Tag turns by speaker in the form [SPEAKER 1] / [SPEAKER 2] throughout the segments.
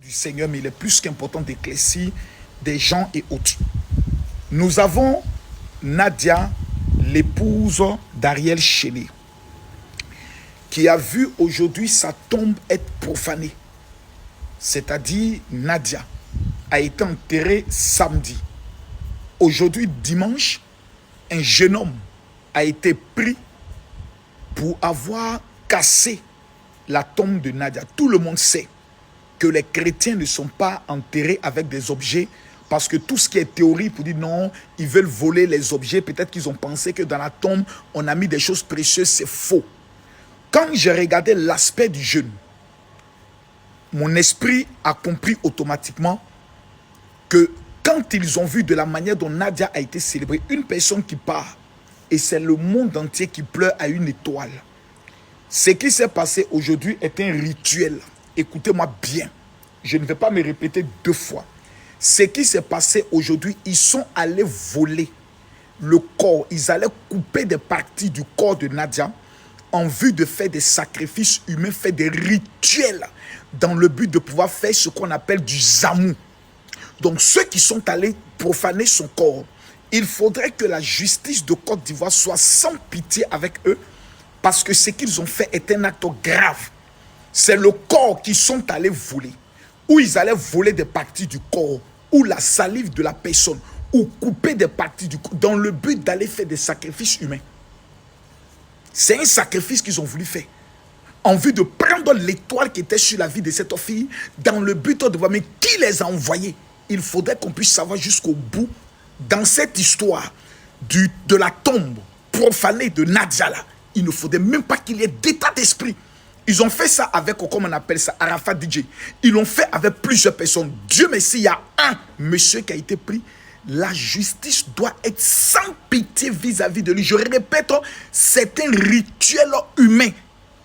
[SPEAKER 1] du Seigneur, mais il est plus qu'important d'éclaircir des gens et autres. Nous avons Nadia, l'épouse d'Ariel Chéné, qui a vu aujourd'hui sa tombe être profanée. C'est-à-dire, Nadia a été enterrée samedi. Aujourd'hui, dimanche, un jeune homme a été pris pour avoir cassé la tombe de Nadia. Tout le monde sait que les chrétiens ne sont pas enterrés avec des objets, parce que tout ce qui est théorie pour dire non, ils veulent voler les objets, peut-être qu'ils ont pensé que dans la tombe, on a mis des choses précieuses, c'est faux. Quand j'ai regardé l'aspect du jeûne, mon esprit a compris automatiquement que quand ils ont vu de la manière dont Nadia a été célébrée, une personne qui part, et c'est le monde entier qui pleure à une étoile. Ce qui s'est passé aujourd'hui est un rituel. Écoutez-moi bien, je ne vais pas me répéter deux fois. Ce qui s'est passé aujourd'hui, ils sont allés voler le corps, ils allaient couper des parties du corps de Nadia en vue de faire des sacrifices humains, faire des rituels dans le but de pouvoir faire ce qu'on appelle du zamou. Donc ceux qui sont allés profaner son corps, il faudrait que la justice de Côte d'Ivoire soit sans pitié avec eux, parce que ce qu'ils ont fait est un acte grave. C'est le corps qu'ils sont allés voler, ou ils allaient voler des parties du corps, ou la salive de la personne, ou couper des parties du corps, dans le but d'aller faire des sacrifices humains. C'est un sacrifice qu'ils ont voulu faire, en vue de prendre l'étoile qui était sur la vie de cette fille, dans le but de voir, mais qui les a envoyés? Il faudrait qu'on puisse savoir jusqu'au bout, dans cette histoire de la tombe profanée de Nadia là. Il ne faudrait même pas qu'il y ait d'état d'esprit. Ils ont fait ça avec, comme on appelle ça, Arafat DJ. Ils l'ont fait avec plusieurs personnes. Dieu merci, il y a un monsieur qui a été pris. La justice doit être sans pitié vis-à-vis de lui. Je répète, c'est un rituel humain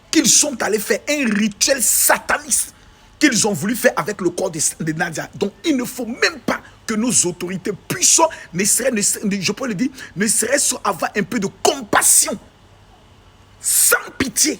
[SPEAKER 1] qu'ils sont allés faire, un rituel sataniste qu'ils ont voulu faire avec le corps de Nadia. Donc il ne faut même pas que nos autorités puissent, je peux le dire, ne serait-ce avoir un peu de compassion, sans pitié.